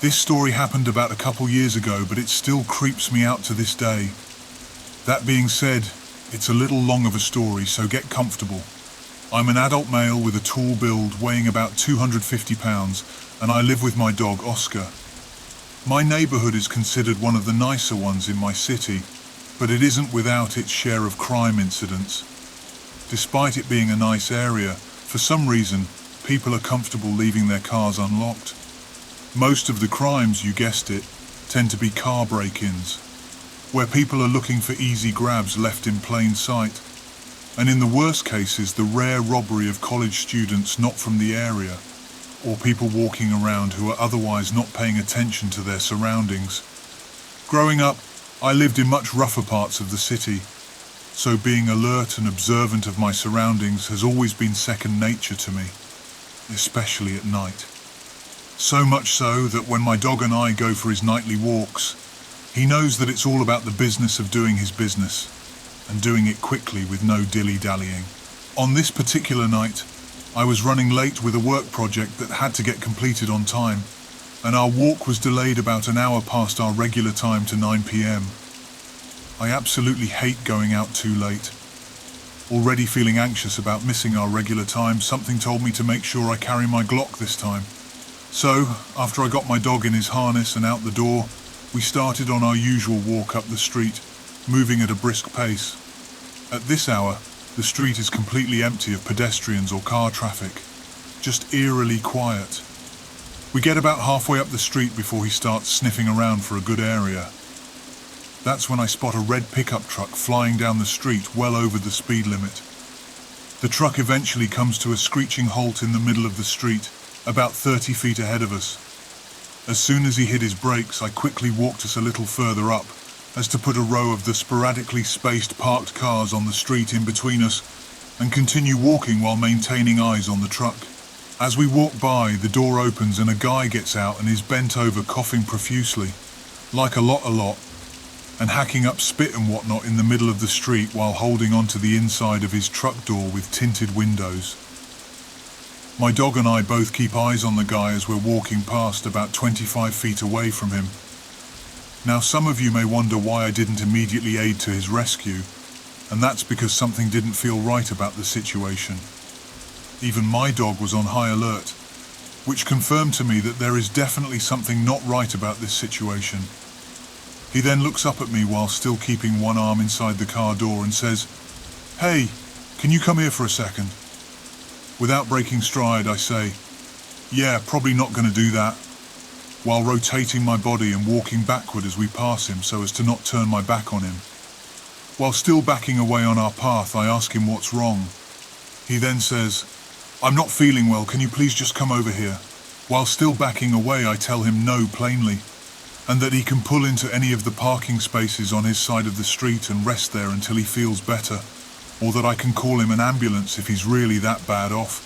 This story happened about a couple years ago, but it still creeps me out to this day. That being said, it's a little long of a story, so get comfortable. I'm an adult male with a tall build, weighing about 250 pounds, and I live with my dog, Oscar. My neighborhood is considered one of the nicer ones in my city, but it isn't without its share of crime incidents. Despite it being a nice area, for some reason, people are comfortable leaving their cars unlocked. Most of the crimes, you guessed it, tend to be car break-ins, where people are looking for easy grabs left in plain sight. And in the worst cases, the rare robbery of college students not from the area, or people walking around who are otherwise not paying attention to their surroundings. Growing up, I lived in much rougher parts of the city, so being alert and observant of my surroundings has always been second nature to me, especially at night. So much so that when my dog and I go for his nightly walks, he knows that it's all about the business of doing his business, and doing it quickly with no dilly-dallying. On this particular night, I was running late with a work project that had to get completed on time, and our walk was delayed about an hour past our regular time to 9 p.m. I absolutely hate going out too late. Already feeling anxious about missing our regular time, something told me to make sure I carry my Glock this time. So, after I got my dog in his harness and out the door, we started on our usual walk up the street, moving at a brisk pace. At this hour, the street is completely empty of pedestrians or car traffic, just eerily quiet. We get about halfway up the street before he starts sniffing around for a good area. That's when I spot a red pickup truck flying down the street well over the speed limit. The truck eventually comes to a screeching halt in the middle of the street, about 30 feet ahead of us. As soon as he hit his brakes, I quickly walked us a little further up, as to put a row of the sporadically spaced parked cars on the street in between us, and continue walking while maintaining eyes on the truck. As we walk by, the door opens and a guy gets out and is bent over coughing profusely, like a lot, and hacking up spit and whatnot in the middle of the street while holding onto the inside of his truck door with tinted windows. My dog and I both keep eyes on the guy as we're walking past about 25 feet away from him. Now, some of you may wonder why I didn't immediately aid to his rescue, and that's because something didn't feel right about the situation. Even my dog was on high alert, which confirmed to me that there is definitely something not right about this situation. He then looks up at me while still keeping one arm inside the car door and says, "Hey, can you come here for a second?" Without breaking stride, I say, "Yeah, probably not going to do that," while rotating my body and walking backward as we pass him so as to not turn my back on him. While still backing away on our path, I ask him what's wrong. He then says, "I'm not feeling well, can you please just come over here?" While still backing away, I tell him no plainly, and that he can pull into any of the parking spaces on his side of the street and rest there until he feels better, or that I can call him an ambulance if he's really that bad off.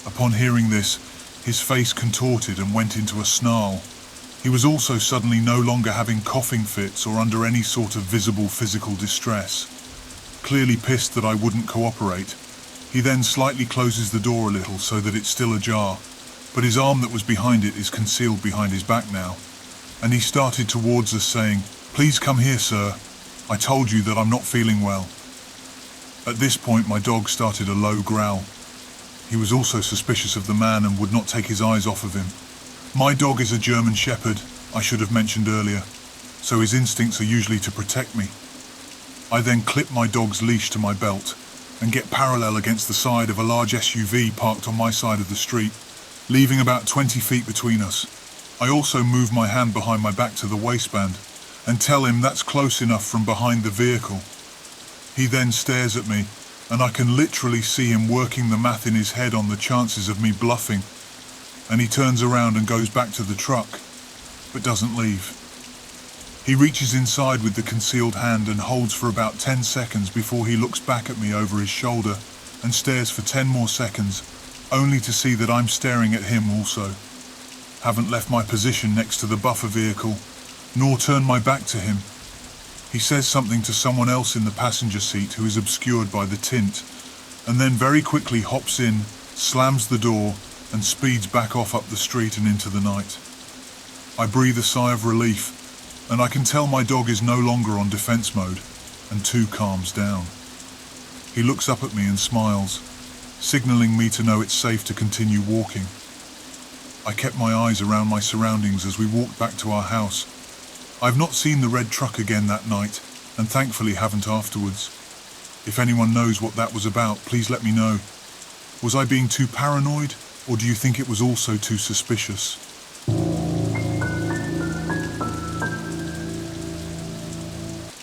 Upon hearing this, his face contorted and went into a snarl. He was also suddenly no longer having coughing fits or under any sort of visible physical distress. Clearly pissed that I wouldn't cooperate, he then slightly closes the door a little so that it's still ajar, but his arm that was behind it is concealed behind his back now, and he started towards us saying, "Please come here, sir. I told you that I'm not feeling well." At this point, my dog started a low growl. He was also suspicious of the man and would not take his eyes off of him. My dog is a German Shepherd, I should have mentioned earlier, so his instincts are usually to protect me. I then clip my dog's leash to my belt and get parallel against the side of a large SUV parked on my side of the street, leaving about 20 feet between us. I also move my hand behind my back to the waistband and tell him that's close enough from behind the vehicle. He then stares at me, and I can literally see him working the math in his head on the chances of me bluffing, and he turns around and goes back to the truck, but doesn't leave. He reaches inside with the concealed hand and holds for about 10 seconds before he looks back at me over his shoulder and stares for 10 more seconds, only to see that I'm staring at him also. Haven't left my position next to the buffer vehicle, nor turned my back to him. He says something to someone else in the passenger seat who is obscured by the tint, and then very quickly hops in, slams the door, and speeds back off up the street and into the night. I breathe a sigh of relief, and I can tell my dog is no longer on defense mode, and too calms down. He looks up at me and smiles, signaling me to know it's safe to continue walking. I kept my eyes around my surroundings as we walked back to our house. I've not seen the red truck again that night, and thankfully haven't afterwards. If anyone knows what that was about, please let me know. Was I being too paranoid, or do you think it was also too suspicious?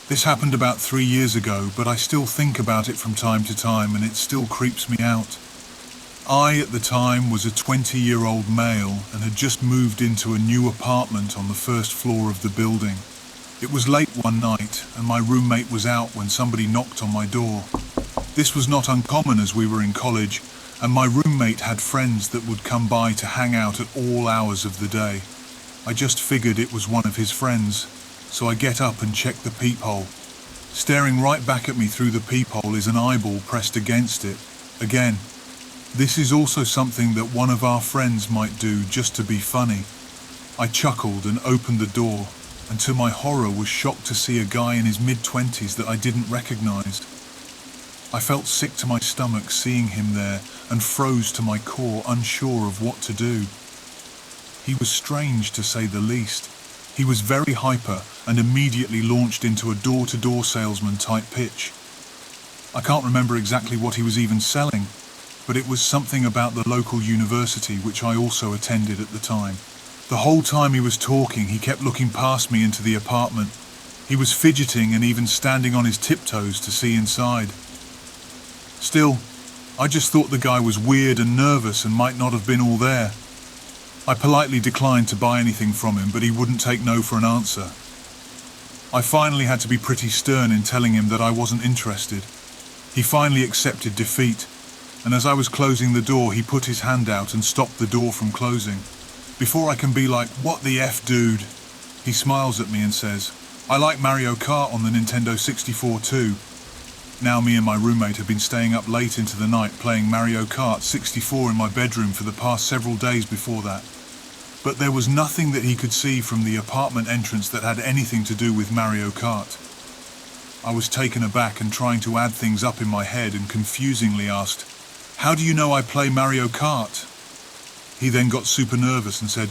This happened about 3 years ago, but I still think about it from time to time, and it still creeps me out. I, at the time, was a 20-year-old male and had just moved into a new apartment on the first floor of the building. It was late one night, and my roommate was out when somebody knocked on my door. This was not uncommon as we were in college, and my roommate had friends that would come by to hang out at all hours of the day. I just figured it was one of his friends, so I get up and check the peephole. Staring right back at me through the peephole is an eyeball pressed against it. Again, this is also something that one of our friends might do just to be funny. I chuckled and opened the door, and to my horror was shocked to see a guy in his mid-20s that I didn't recognize. I felt sick to my stomach seeing him there and froze to my core, unsure of what to do. He was strange to say the least. He was very hyper and immediately launched into a door-to-door salesman type pitch. I can't remember exactly what he was even selling, but it was something about the local university which I also attended at the time. The whole time he was talking, he kept looking past me into the apartment. He was fidgeting and even standing on his tiptoes to see inside. Still, I just thought the guy was weird and nervous and might not have been all there. I politely declined to buy anything from him, but he wouldn't take no for an answer. I finally had to be pretty stern in telling him that I wasn't interested. He finally accepted defeat, and as I was closing the door, he put his hand out and stopped the door from closing. Before I can be like, "What the F, dude?" he smiles at me and says, "I like Mario Kart on the Nintendo 64 too." Now me and my roommate have been staying up late into the night playing Mario Kart 64 in my bedroom for the past several days before that. But there was nothing that he could see from the apartment entrance that had anything to do with Mario Kart. I was taken aback and trying to add things up in my head and confusingly asked, "How do you know I play Mario Kart?" He then got super nervous and said,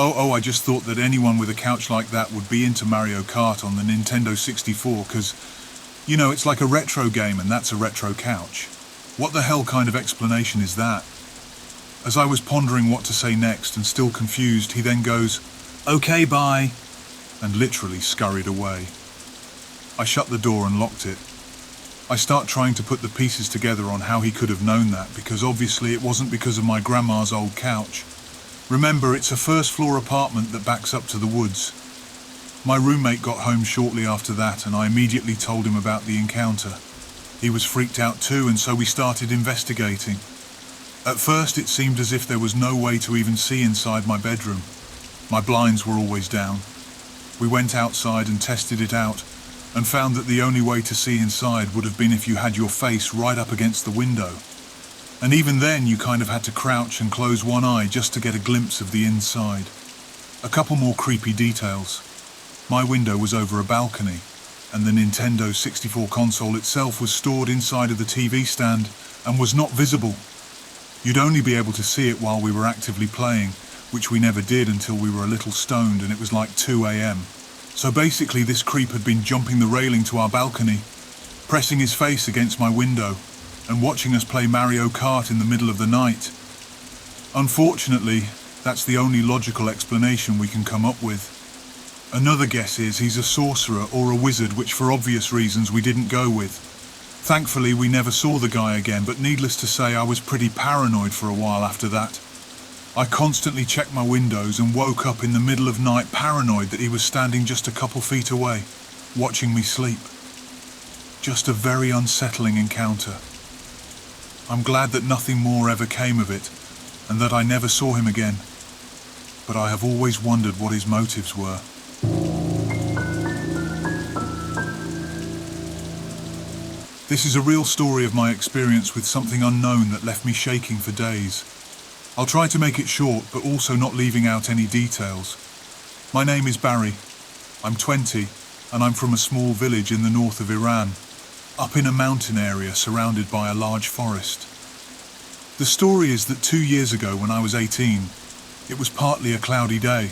Oh, I just thought that anyone with a couch like that would be into Mario Kart on the Nintendo 64 because, you know, it's like a retro game and that's a retro couch. What the hell kind of explanation is that? As I was pondering what to say next and still confused, he then goes, "Okay, bye," and literally scurried away. I shut the door and locked it. I start trying to put the pieces together on how he could have known that, because obviously it wasn't because of my grandma's old couch. Remember, it's a first-floor apartment that backs up to the woods. My roommate got home shortly after that, and I immediately told him about the encounter. He was freaked out too, and so we started investigating. At first, it seemed as if there was no way to even see inside my bedroom. My blinds were always down. We went outside and tested it out, and found that the only way to see inside would have been if you had your face right up against the window. And even then, you kind of had to crouch and close one eye just to get a glimpse of the inside. A couple more creepy details. My window was over a balcony, and the Nintendo 64 console itself was stored inside of the TV stand and was not visible. You'd only be able to see it while we were actively playing, which we never did until we were a little stoned and it was like 2 a.m. So basically this creep had been jumping the railing to our balcony, pressing his face against my window, and watching us play Mario Kart in the middle of the night. Unfortunately, that's the only logical explanation we can come up with. Another guess is he's a sorcerer or a wizard, which for obvious reasons we didn't go with. Thankfully, we never saw the guy again, but needless to say, I was pretty paranoid for a while after that. I constantly checked my windows and woke up in the middle of night paranoid that he was standing just a couple feet away, watching me sleep. Just a very unsettling encounter. I'm glad that nothing more ever came of it, and that I never saw him again. But I have always wondered what his motives were. This is a real story of my experience with something unknown that left me shaking for days. I'll try to make it short, but also not leaving out any details. My name is Barry. I'm 20, and I'm from a small village in the north of Iran, up in a mountain area surrounded by a large forest. The story is that 2 years ago, when I was 18, it was partly a cloudy day,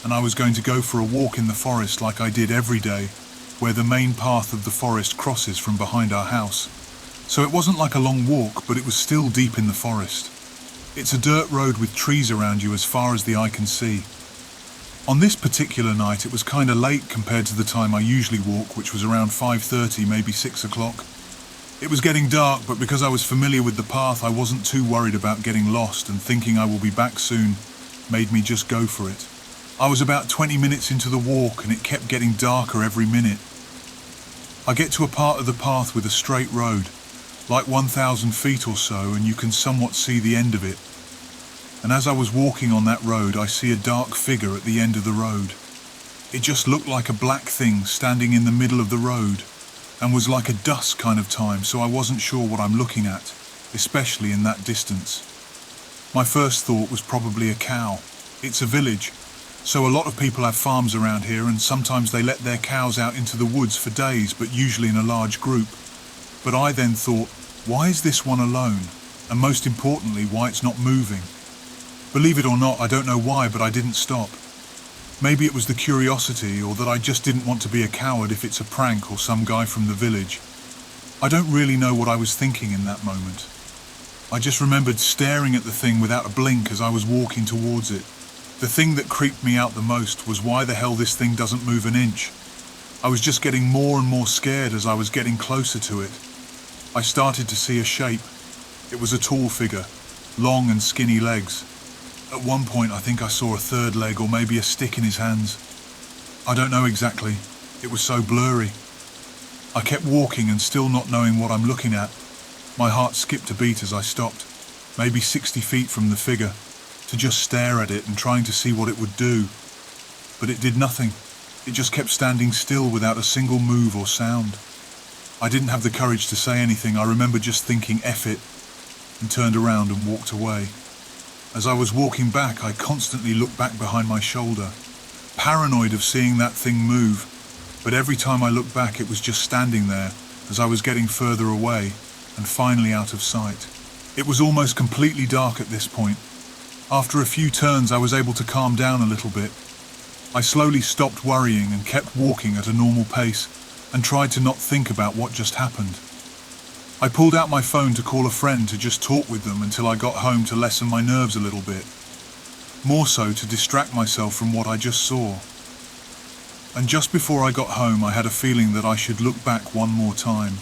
and I was going to go for a walk in the forest like I did every day, where the main path of the forest crosses from behind our house. So it wasn't like a long walk, but it was still deep in the forest. It's a dirt road with trees around you as far as the eye can see. On this particular night, it was kind of late compared to the time I usually walk, which was around 5:30, maybe 6 o'clock. It was getting dark, but because I was familiar with the path, I wasn't too worried about getting lost, and thinking I will be back soon made me just go for it. I was about 20 minutes into the walk, and it kept getting darker every minute. I get to a part of the path with a straight road, like 1,000 feet or so, and you can somewhat see the end of it. And as I was walking on that road, I see a dark figure at the end of the road. It just looked like a black thing standing in the middle of the road, and was like a dusk kind of time, so I wasn't sure what I'm looking at, especially in that distance. My first thought was probably a cow. It's a village, so a lot of people have farms around here, and sometimes they let their cows out into the woods for days, but usually in a large group. But I then thought, why is this one alone? And most importantly, why it's not moving? Believe it or not, I don't know why, but I didn't stop. Maybe it was the curiosity, or that I just didn't want to be a coward if it's a prank or some guy from the village. I don't really know what I was thinking in that moment. I just remembered staring at the thing without a blink as I was walking towards it. The thing that creeped me out the most was why the hell this thing doesn't move an inch. I was just getting more and more scared as I was getting closer to it. I started to see a shape. It was a tall figure, long and skinny legs. At one point I think I saw a third leg or maybe a stick in his hands. I don't know exactly. It was so blurry. I kept walking and still not knowing what I'm looking at. My heart skipped a beat as I stopped, maybe 60 feet from the figure, to just stare at it and trying to see what it would do. But it did nothing. It just kept standing still without a single move or sound. I didn't have the courage to say anything. I remember just thinking, F it, and turned around and walked away. As I was walking back, I constantly looked back behind my shoulder, paranoid of seeing that thing move, but every time I looked back it was just standing there as I was getting further away and finally out of sight. It was almost completely dark at this point. After a few turns I was able to calm down a little bit. I slowly stopped worrying and kept walking at a normal pace and tried to not think about what just happened. I pulled out my phone to call a friend to just talk with them until I got home to lessen my nerves a little bit. More so to distract myself from what I just saw. And just before I got home I had a feeling that I should look back one more time.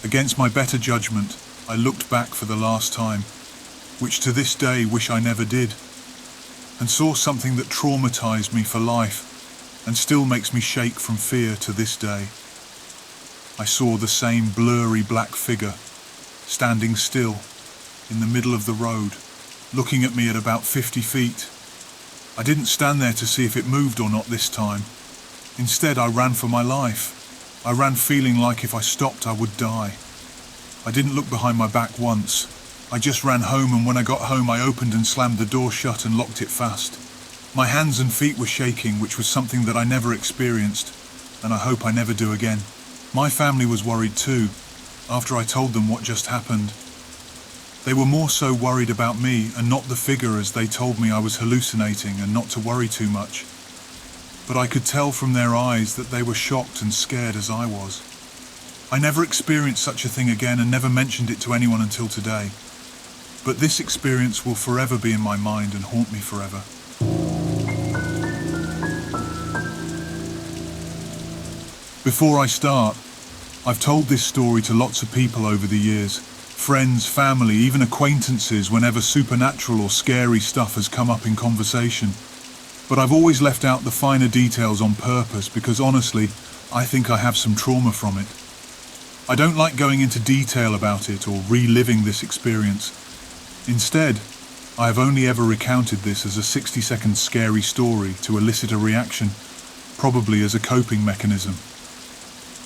Against my better judgment, I looked back for the last time, which to this day wish I never did, and saw something that traumatized me for life and still makes me shake from fear to this day. I saw the same blurry black figure, standing still in the middle of the road, looking at me at about 50 feet. I didn't stand there to see if it moved or not this time. Instead, I ran for my life. I ran feeling like if I stopped, I would die. I didn't look behind my back once. I just ran home, and when I got home, I opened and slammed the door shut and locked it fast. My hands and feet were shaking, which was something that I never experienced, and I hope I never do again. My family was worried too, after I told them what just happened. They were more so worried about me and not the figure, as they told me I was hallucinating and not to worry too much. But I could tell from their eyes that they were shocked and scared as I was. I never experienced such a thing again and never mentioned it to anyone until today. But this experience will forever be in my mind and haunt me forever. Before I start, I've told this story to lots of people over the years, friends, family, even acquaintances whenever supernatural or scary stuff has come up in conversation. But I've always left out the finer details on purpose because honestly, I think I have some trauma from it. I don't like going into detail about it or reliving this experience. Instead, I have only ever recounted this as a 60-second scary story to elicit a reaction, probably as a coping mechanism.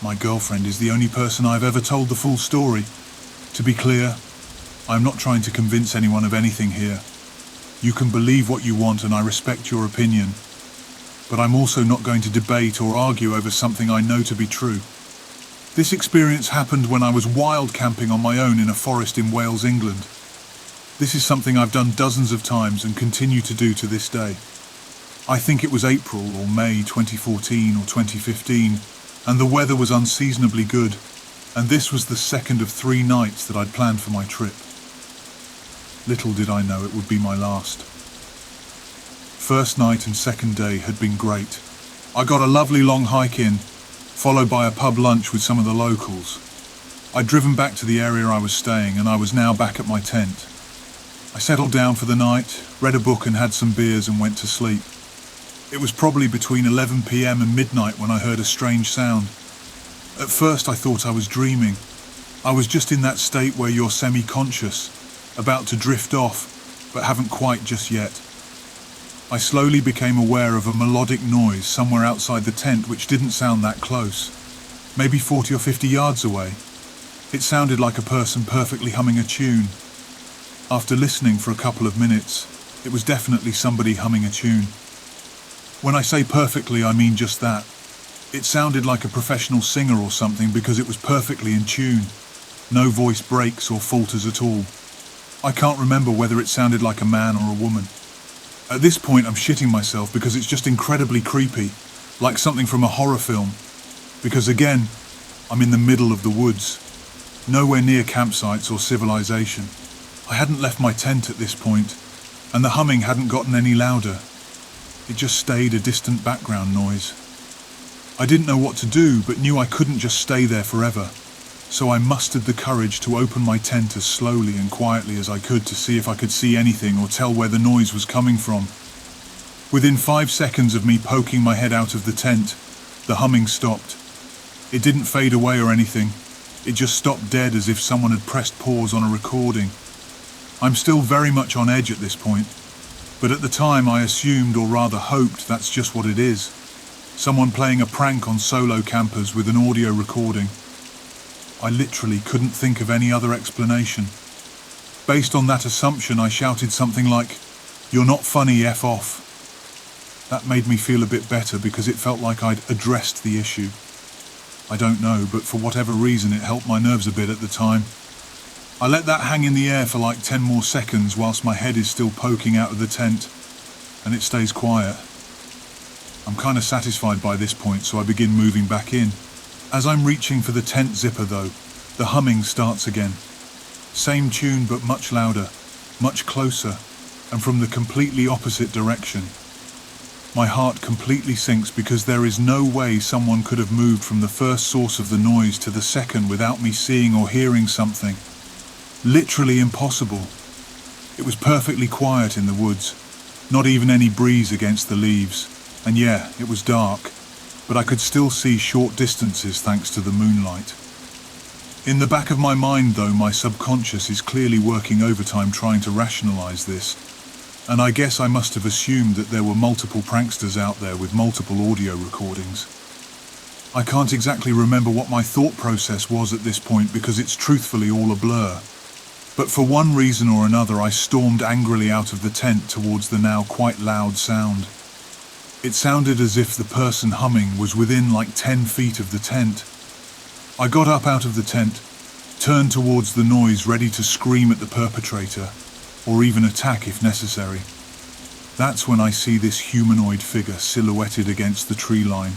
My girlfriend is the only person I've ever told the full story. To be clear, I'm not trying to convince anyone of anything here. You can believe what you want and I respect your opinion, but I'm also not going to debate or argue over something I know to be true. This experience happened when I was wild camping on my own in a forest in Wales, England. This is something I've done dozens of times and continue to do to this day. I think it was April or May 2014 or 2015, and the weather was unseasonably good, and this was the second of 3 nights that I'd planned for my trip. Little did I know it would be my last. First night and second day had been great. I got a lovely long hike in, followed by a pub lunch with some of the locals. I'd driven back to the area I was staying, and I was now back at my tent. I settled down for the night, read a book and had some beers and went to sleep. It was probably between 11 p.m. and midnight when I heard a strange sound. At first I thought I was dreaming. I was just in that state where you're semi-conscious, about to drift off, but haven't quite just yet. I slowly became aware of a melodic noise somewhere outside the tent which didn't sound that close, maybe 40 or 50 yards away. It sounded like a person perfectly humming a tune. After listening for a couple of minutes, it was definitely somebody humming a tune. When I say perfectly, I mean just that. It sounded like a professional singer or something because it was perfectly in tune. No voice breaks or falters at all. I can't remember whether it sounded like a man or a woman. At this point I'm shitting myself because it's just incredibly creepy, like something from a horror film. Because again, I'm in the middle of the woods, nowhere near campsites or civilization. I hadn't left my tent at this point, and the humming hadn't gotten any louder. It just stayed a distant background noise. I didn't know what to do, but knew I couldn't just stay there forever. So I mustered the courage to open my tent as slowly and quietly as I could to see if I could see anything or tell where the noise was coming from. Within 5 seconds of me poking my head out of the tent, the humming stopped. It didn't fade away or anything. It just stopped dead as if someone had pressed pause on a recording. I'm still very much on edge at this point, but at the time I assumed, or rather hoped, that's just what it is. Someone playing a prank on solo campers with an audio recording. I literally couldn't think of any other explanation. Based on that assumption, I shouted something like, "You're not funny, F off." That made me feel a bit better because it felt like I'd addressed the issue. I don't know, but for whatever reason it helped my nerves a bit at the time. I let that hang in the air for like 10 more seconds whilst my head is still poking out of the tent, and it stays quiet. I'm kind of satisfied by this point, so I begin moving back in. As I'm reaching for the tent zipper though, the humming starts again. Same tune but much louder, much closer, and from the completely opposite direction. My heart completely sinks because there is no way someone could have moved from the first source of the noise to the second without me seeing or hearing something. Literally impossible. It was perfectly quiet in the woods, not even any breeze against the leaves, and yeah, it was dark, but I could still see short distances thanks to the moonlight. In the back of my mind though, my subconscious is clearly working overtime trying to rationalize this, and I guess I must have assumed that there were multiple pranksters out there with multiple audio recordings. I can't exactly remember what my thought process was at this point because it's truthfully all a blur. But for one reason or another I stormed angrily out of the tent towards the now quite loud sound. It sounded as if the person humming was within like 10 feet of the tent. I got up out of the tent, turned towards the noise ready to scream at the perpetrator, or even attack if necessary. That's when I see this humanoid figure silhouetted against the tree line,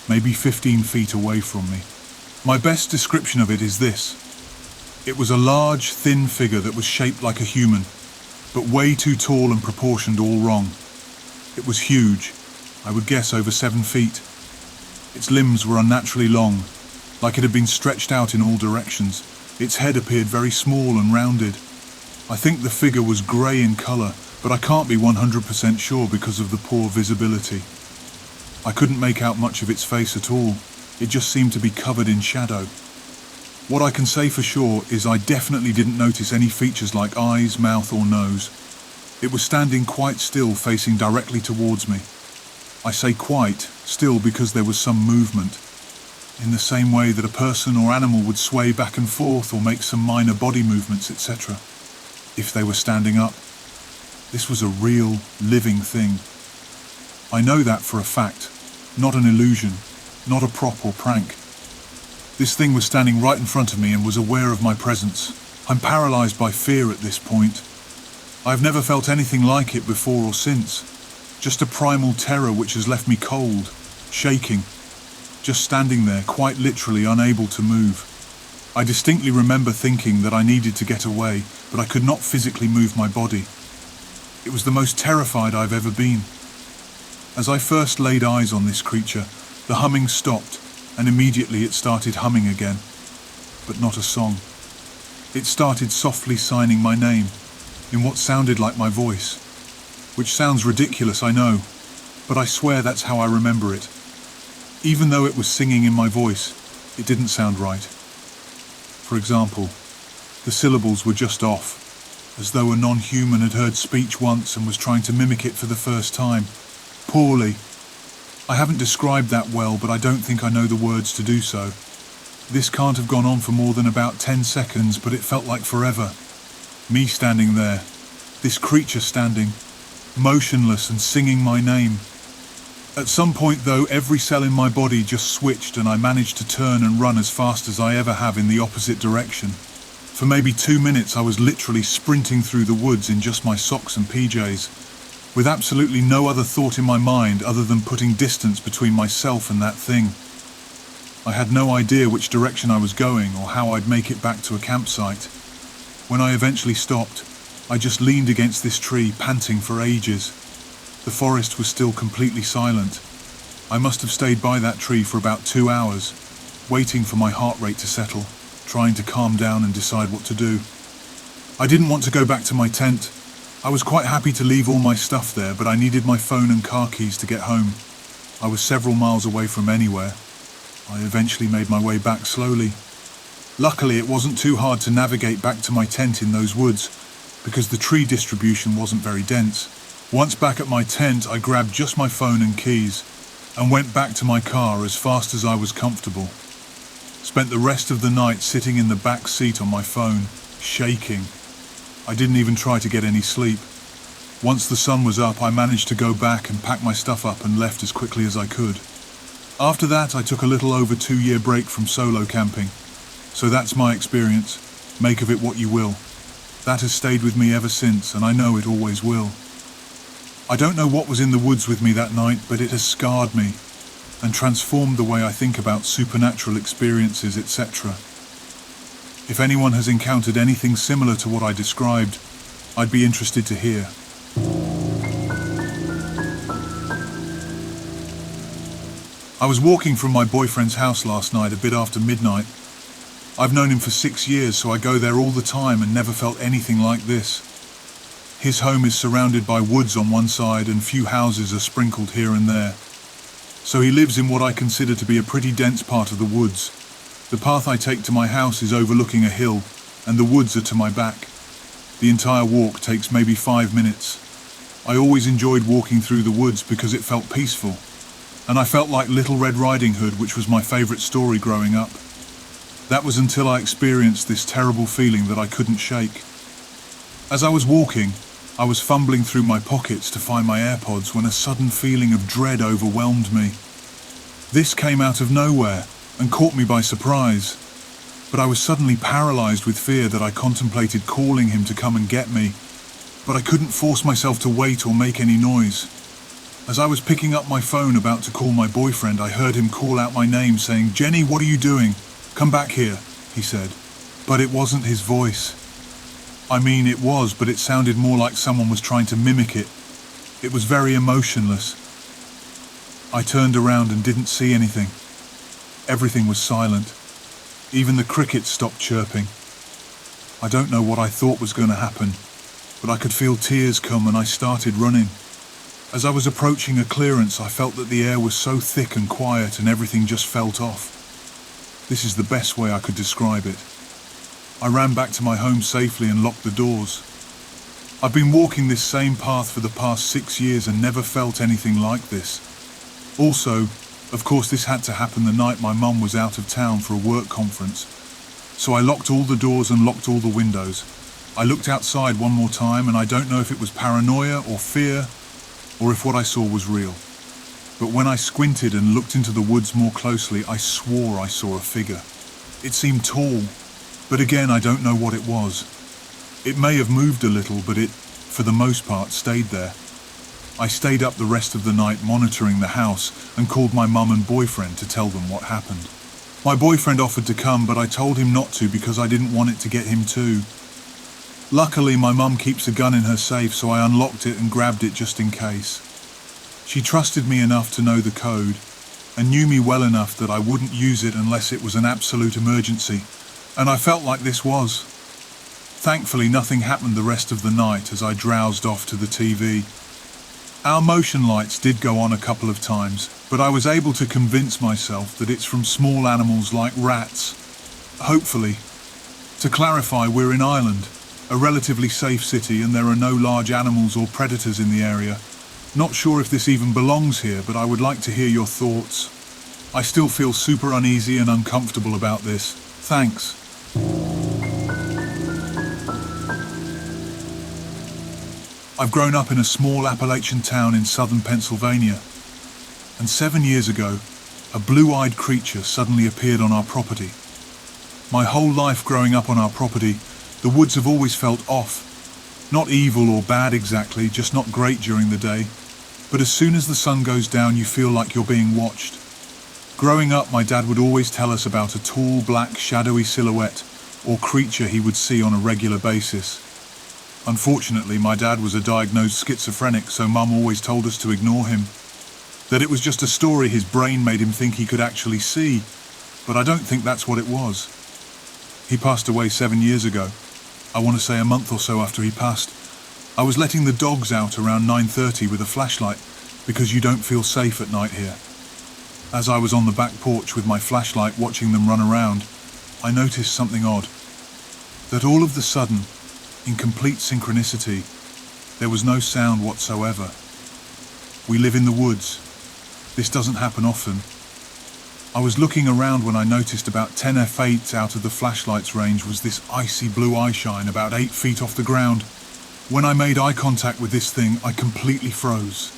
maybe 15 feet away from me. My best description of it is this. It was a large, thin figure that was shaped like a human, but way too tall and proportioned all wrong. It was huge, I would guess over 7 feet. Its limbs were unnaturally long, like it had been stretched out in all directions. Its head appeared very small and rounded. I think the figure was grey in colour, but I can't be 100% sure because of the poor visibility. I couldn't make out much of its face at all. It just seemed to be covered in shadow. What I can say for sure is I definitely didn't notice any features like eyes, mouth or nose. It was standing quite still, facing directly towards me. I say quite still because there was some movement, in the same way that a person or animal would sway back and forth or make some minor body movements, etc. If they were standing up. This was a real, living thing. I know that for a fact. Not an illusion, not a prop or prank. This thing was standing right in front of me and was aware of my presence. I'm paralyzed by fear at this point. I've never felt anything like it before or since. Just a primal terror which has left me cold, shaking, just standing there, quite literally unable to move. I distinctly remember thinking that I needed to get away, but I could not physically move my body. It was the most terrified I've ever been. As I first laid eyes on this creature, the humming stopped, and immediately it started humming again. But not a song. It started softly signing my name, in what sounded like my voice. Which sounds ridiculous, I know, but I swear that's how I remember it. Even though it was singing in my voice, it didn't sound right. For example, the syllables were just off, as though a non-human had heard speech once and was trying to mimic it for the first time. Poorly. I haven't described that well, but I don't think I know the words to do so. This can't have gone on for more than about 10 seconds, but it felt like forever. Me standing there, this creature standing, motionless and singing my name. At some point though, every cell in my body just switched and I managed to turn and run as fast as I ever have in the opposite direction. For maybe 2 minutes I was literally sprinting through the woods in just my socks and PJs, with absolutely no other thought in my mind other than putting distance between myself and that thing. I had no idea which direction I was going or how I'd make it back to a campsite. When I eventually stopped, I just leaned against this tree, panting for ages. The forest was still completely silent. I must have stayed by that tree for about 2 hours, waiting for my heart rate to settle, trying to calm down and decide what to do. I didn't want to go back to my tent. I was quite happy to leave all my stuff there, but I needed my phone and car keys to get home. I was several miles away from anywhere. I eventually made my way back slowly. Luckily, it wasn't too hard to navigate back to my tent in those woods, because the tree distribution wasn't very dense. Once back at my tent, I grabbed just my phone and keys and went back to my car as fast as I was comfortable. Spent the rest of the night sitting in the back seat on my phone, shaking. I didn't even try to get any sleep. Once the sun was up, I managed to go back and pack my stuff up and left as quickly as I could. After that, I took a little over 2-year break from solo camping. So that's my experience. Make of it what you will. That has stayed with me ever since, and I know it always will. I don't know what was in the woods with me that night, but it has scarred me and transformed the way I think about supernatural experiences, etc. If anyone has encountered anything similar to what I described, I'd be interested to hear. I was walking from my boyfriend's house last night a bit after midnight. I've known him for 6 years, so I go there all the time and never felt anything like this. His home is surrounded by woods on one side and few houses are sprinkled here and there. So he lives in what I consider to be a pretty dense part of the woods. The path I take to my house is overlooking a hill, and the woods are to my back. The entire walk takes maybe 5 minutes. I always enjoyed walking through the woods because it felt peaceful, and I felt like Little Red Riding Hood, which was my favourite story growing up. That was until I experienced this terrible feeling that I couldn't shake. As I was walking, I was fumbling through my pockets to find my AirPods when a sudden feeling of dread overwhelmed me. This came out of nowhere and caught me by surprise, but I was suddenly paralysed with fear that I contemplated calling him to come and get me, but I couldn't force myself to wait or make any noise. As I was picking up my phone about to call my boyfriend, I heard him call out my name saying, "Jenny, what are you doing? Come back here," he said. But it wasn't his voice. I mean, it was, but it sounded more like someone was trying to mimic it. It was very emotionless. I turned around and didn't see anything. Everything was silent. Even the crickets stopped chirping. I don't know what I thought was going to happen, but I could feel tears come and I started running. As I was approaching a clearance, I felt that the air was so thick and quiet and everything just felt off. This is the best way I could describe it. I ran back to my home safely and locked the doors. I've been walking this same path for the past 6 years and never felt anything like this. Also, of course, this had to happen the night my mum was out of town for a work conference. So I locked all the doors and locked all the windows. I looked outside one more time and I don't know if it was paranoia or fear or if what I saw was real. but when I squinted and looked into the woods more closely, I swore I saw a figure. It seemed tall, but again I don't know what it was. It may have moved a little, but it, for the most part, stayed there. I stayed up the rest of the night monitoring the house and called my mum and boyfriend to tell them what happened. My boyfriend offered to come, but I told him not to because I didn't want it to get him too. Luckily, my mum keeps a gun in her safe, so I unlocked it and grabbed it just in case. She trusted me enough to know the code and knew me well enough that I wouldn't use it unless it was an absolute emergency, and I felt like this was. Thankfully, nothing happened the rest of the night as I drowsed off to the TV. Our motion lights did go on a couple of times, but I was able to convince myself that it's from small animals like rats. Hopefully. To clarify, we're in Ireland, a relatively safe city, and there are no large animals or predators in the area. Not sure if this even belongs here, but I would like to hear your thoughts. I still feel super uneasy and uncomfortable about this. Thanks. I've grown up in a small Appalachian town in southern Pennsylvania, and 7 years ago, a blue-eyed creature suddenly appeared on our property. My whole life growing up on our property, the woods have always felt off. Not evil or bad exactly, just not great during the day. But as soon as the sun goes down, you feel like you're being watched. Growing up, my dad would always tell us about a tall, black, shadowy silhouette or creature he would see on a regular basis. Unfortunately, my dad was a diagnosed schizophrenic, so Mum always told us to ignore him. That it was just a story his brain made him think he could actually see, but I don't think that's what it was. He passed away 7 years ago. I want to say a month or so after he passed. I was letting the dogs out around 9:30 with a flashlight, because you don't feel safe at night here. As I was on the back porch with my flashlight watching them run around, I noticed something odd. That all of the sudden, in complete synchronicity, there was no sound whatsoever. We live in the woods. This doesn't happen often. I was looking around when I noticed about 10 f8 out of the flashlight's range was this icy blue eye shine about 8 feet off the ground. When I made eye contact with this thing, I completely froze.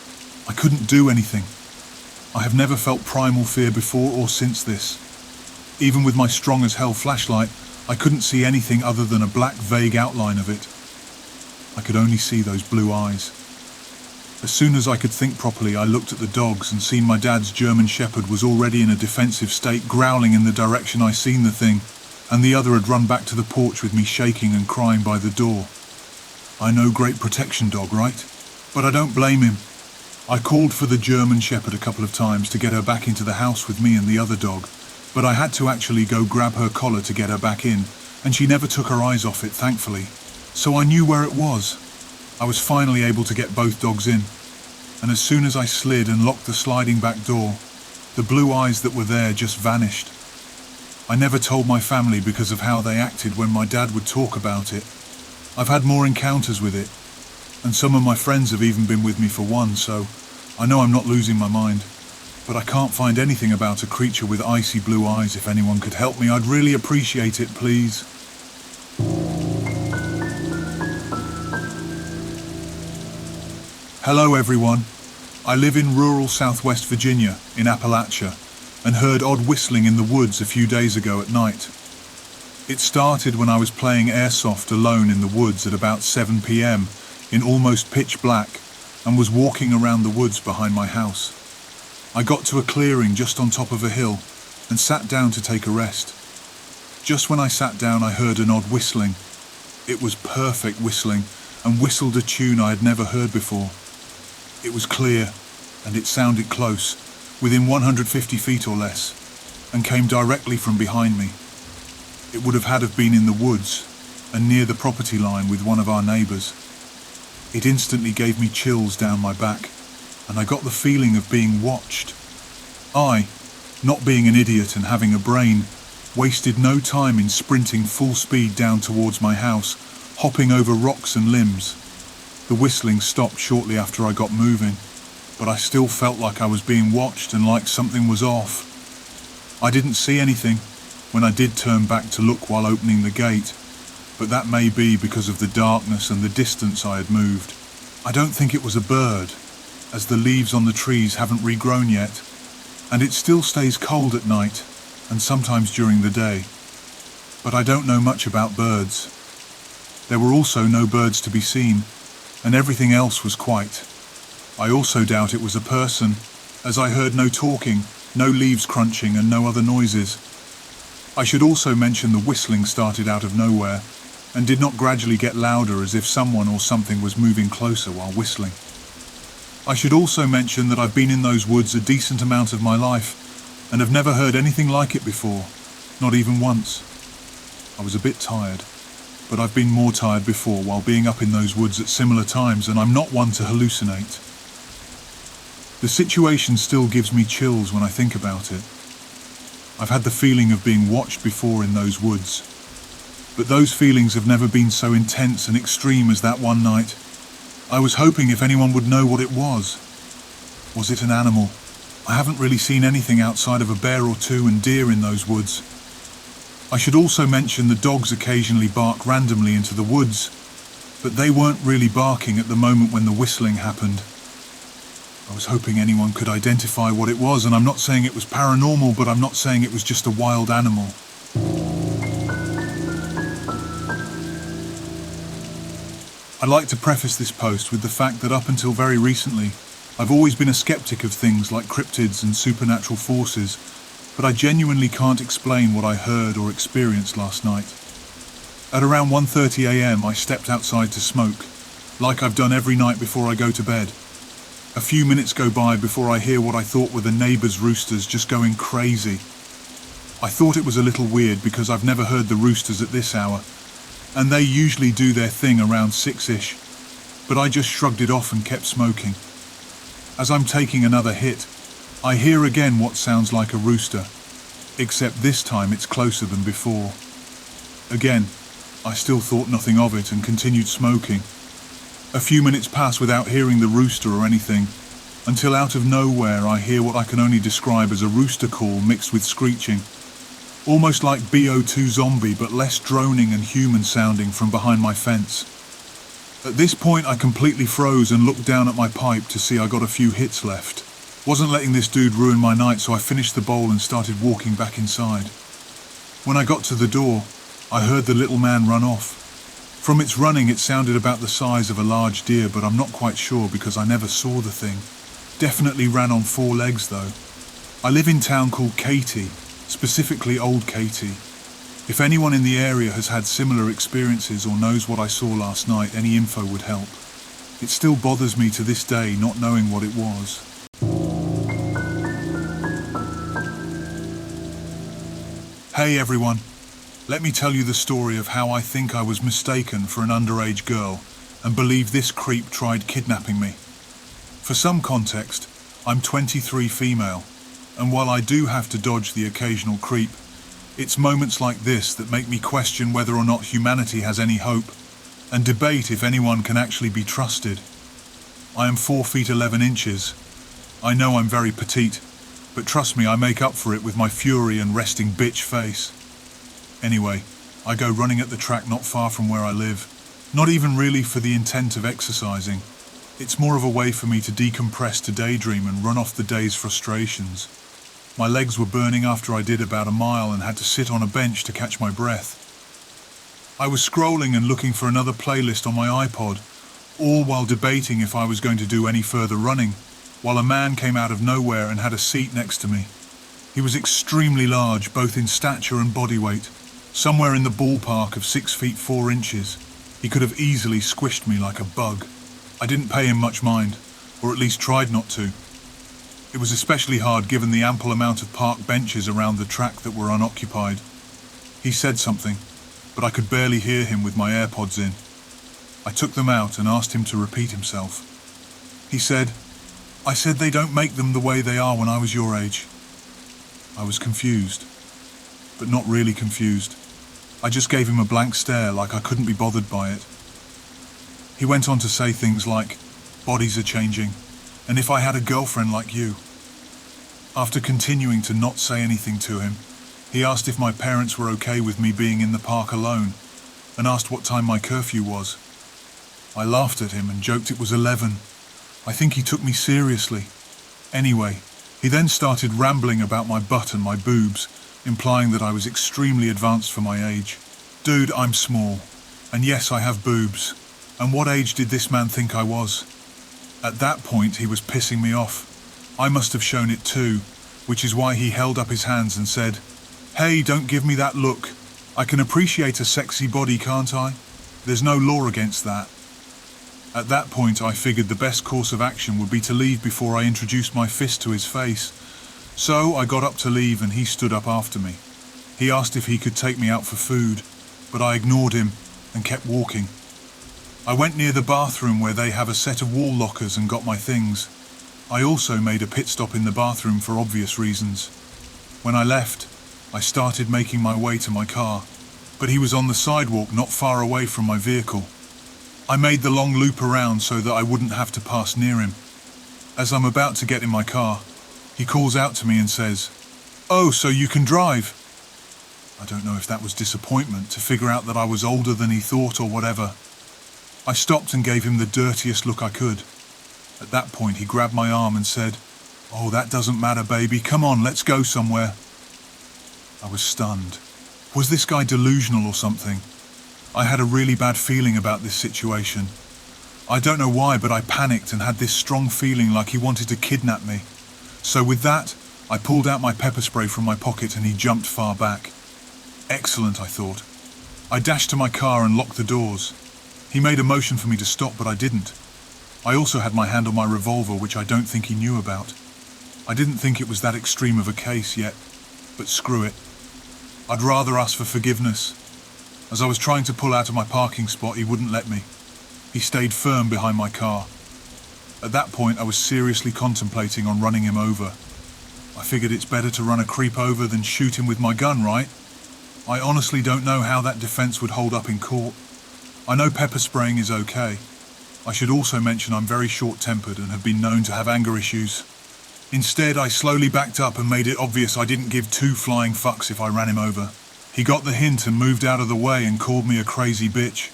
I couldn't do anything. I have never felt primal fear before or since this. Even with my strong as hell flashlight, I couldn't see anything other than a black vague outline of it. I could only see those blue eyes. As soon as I could think properly, I looked at the dogs and seen my dad's German Shepherd was already in a defensive state, growling in the direction I seen the thing, and the other had run back to the porch with me shaking and crying by the door. I know, great protection dog, right? But I don't blame him. I called for the German Shepherd a couple of times to get her back into the house with me and the other dog, but I had to actually go grab her collar to get her back in, and she never took her eyes off it, thankfully. So I knew where it was. I was finally able to get both dogs in, and as soon as I slid and locked the sliding back door, the blue eyes that were there just vanished. I never told my family because of how they acted when my dad would talk about it. I've had more encounters with it, and some of my friends have even been with me for one, so I know I'm not losing my mind. But I can't find anything about a creature with icy blue eyes. If anyone could help me, I'd really appreciate it, please. Hello everyone. I live in rural southwest Virginia, in Appalachia, and heard odd whistling in the woods a few days ago at night. It started when I was playing airsoft alone in the woods at about 7 p.m. in almost pitch black, and was walking around the woods behind my house. I got to a clearing just on top of a hill and sat down to take a rest. Just when I sat down, I heard an odd whistling. It was perfect whistling, and whistled a tune I had never heard before. It was clear, and it sounded close, within 150 feet or less, and came directly from behind me. It would have had to have been in the woods, and near the property line with one of our neighbours. It instantly gave me chills down my back, and I got the feeling of being watched. I, not being an idiot and having a brain, wasted no time in sprinting full speed down towards my house, hopping over rocks and limbs. The whistling stopped shortly after I got moving, but I still felt like I was being watched and like something was off. I didn't see anything when I did turn back to look while opening the gate, but that may be because of the darkness and the distance I had moved. I don't think it was a bird. as the leaves on the trees haven't regrown yet, and it still stays cold at night and sometimes during the day. But I don't know much about birds. There were also no birds to be seen, and everything else was quiet. I also doubt it was a person, as I heard no talking, no leaves crunching, and no other noises. I should also mention the whistling started out of nowhere, and did not gradually get louder as if someone or something was moving closer while whistling. I should also mention that I've been in those woods a decent amount of my life, and have never heard anything like it before, not even once. I was a bit tired, but I've been more tired before while being up in those woods at similar times, and I'm not one to hallucinate. The situation still gives me chills when I think about it. I've had the feeling of being watched before in those woods, but those feelings have never been so intense and extreme as that one night. I was hoping if anyone would know what it was. Was it an animal? I haven't really seen anything outside of a bear or two and deer in those woods. I should also mention the dogs occasionally bark randomly into the woods, but they weren't really barking at the moment when the whistling happened. I was hoping anyone could identify what it was, and I'm not saying it was paranormal, but I'm not saying it was just a wild animal. I'd like to preface this post with the fact that up until very recently, I've always been a skeptic of things like cryptids and supernatural forces, but I genuinely can't explain what I heard or experienced last night. At around 1:30 a.m. I stepped outside to smoke, like I've done every night before I go to bed. A few minutes go by before I hear what I thought were the neighbours' roosters just going crazy. I thought it was a little weird because I've never heard the roosters at this hour, and they usually do their thing around 6-ish, but I just shrugged it off and kept smoking. As I'm taking another hit, I hear again what sounds like a rooster, except this time it's closer than before. Again, I still thought nothing of it and continued smoking. A few minutes pass without hearing the rooster or anything, until out of nowhere I hear what I can only describe as a rooster call mixed with screeching. Almost like BO2 Zombie, but less droning and human sounding from behind my fence. At this point I completely froze and looked down at my pipe to see I got a few hits left. Wasn't letting this dude ruin my night, so I finished the bowl and started walking back inside. When I got to the door, I heard the little man run off. From its running it sounded about the size of a large deer, but I'm not quite sure because I never saw the thing. Definitely ran on 4 legs though. I live in a town called Katy, specifically Old Katy. If anyone in the area has had similar experiences or knows what I saw last night, any info would help. It still bothers me to this day not knowing what it was. Hey everyone. Let me tell you the story of how I think I was mistaken for an underage girl and believe this creep tried kidnapping me. For some context, I'm 23 female, and while I do have to dodge the occasional creep, it's moments like this that make me question whether or not humanity has any hope, and debate if anyone can actually be trusted. I am 4 feet 11 inches. I know I'm very petite, but trust me, I make up for it with my fury and resting bitch face. Anyway, I go running at the track not far from where I live. Not even really for the intent of exercising. It's more of a way for me to decompress, to daydream and run off the day's frustrations. My legs were burning after I did about a mile and had to sit on a bench to catch my breath. I was scrolling and looking for another playlist on my iPod, all while debating if I was going to do any further running, while a man came out of nowhere and had a seat next to me. He was extremely large, both in stature and body weight. Somewhere in the ballpark of 6 feet 4 inches. He could have easily squished me like a bug. I didn't pay him much mind, or at least tried not to. It was especially hard given the ample amount of park benches around the track that were unoccupied. He said something, but I could barely hear him with my AirPods in. I took them out and asked him to repeat himself. He said, "I said they don't make them the way they are when I was your age." I was confused, but not really confused. I just gave him a blank stare like I couldn't be bothered by it. He went on to say things like, "Bodies are changing, and if I had a girlfriend like you." After continuing to not say anything to him, he asked if my parents were okay with me being in the park alone, and asked what time my curfew was. I laughed at him and joked it was 11. I think he took me seriously. Anyway, he then started rambling about my butt and my boobs, implying that I was extremely advanced for my age. Dude, I'm small. And yes, I have boobs. And what age did this man think I was? At that point, he was pissing me off. I must have shown it too, which is why he held up his hands and said, "Hey, don't give me that look. I can appreciate a sexy body, can't I? There's no law against that." At that point, I figured the best course of action would be to leave before I introduced my fist to his face. So I got up to leave and he stood up after me. He asked if he could take me out for food, but I ignored him and kept walking. I went near the bathroom where they have a set of wall lockers and got my things. I also made a pit stop in the bathroom for obvious reasons. When I left, I started making my way to my car, but he was on the sidewalk not far away from my vehicle. I made the long loop around so that I wouldn't have to pass near him. As I'm about to get in my car, he calls out to me and says, "Oh, so you can drive?" I don't know if that was disappointment to figure out that I was older than he thought or whatever. I stopped and gave him the dirtiest look I could. At that point, he grabbed my arm and said, "Oh, that doesn't matter, baby. Come on, let's go somewhere." I was stunned. Was this guy delusional or something? I had a really bad feeling about this situation. I don't know why, but I panicked and had this strong feeling like he wanted to kidnap me. So with that, I pulled out my pepper spray from my pocket and he jumped far back. Excellent, I thought. I dashed to my car and locked the doors. He made a motion for me to stop, but I didn't. I also had my hand on my revolver, which I don't think he knew about. I didn't think it was that extreme of a case yet, but screw it. I'd rather ask for forgiveness. As I was trying to pull out of my parking spot, he wouldn't let me. He stayed firm behind my car. At that point, I was seriously contemplating on running him over. I figured it's better to run a creep over than shoot him with my gun, right? I honestly don't know how that defense would hold up in court. I know pepper spraying is okay. I should also mention I'm very short-tempered and have been known to have anger issues. Instead, I slowly backed up and made it obvious I didn't give two flying fucks if I ran him over. He got the hint and moved out of the way and called me a crazy bitch.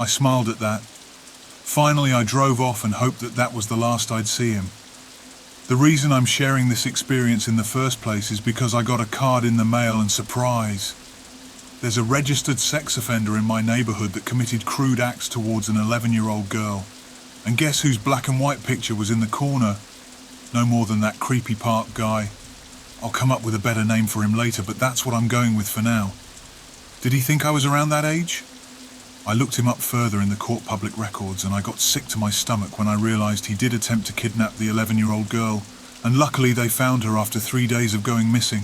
I smiled at that. Finally, I drove off and hoped that that was the last I'd see him. The reason I'm sharing this experience in the first place is because I got a card in the mail and surprise. There's a registered sex offender in my neighborhood that committed crude acts towards an 11-year-old girl. And guess whose black and white picture was in the corner? No more than that creepy park guy. I'll come up with a better name for him later, but that's what I'm going with for now. Did he think I was around that age? I looked him up further in the court public records and I got sick to my stomach when I realized he did attempt to kidnap the 11-year-old girl, and luckily they found her after 3 days of going missing.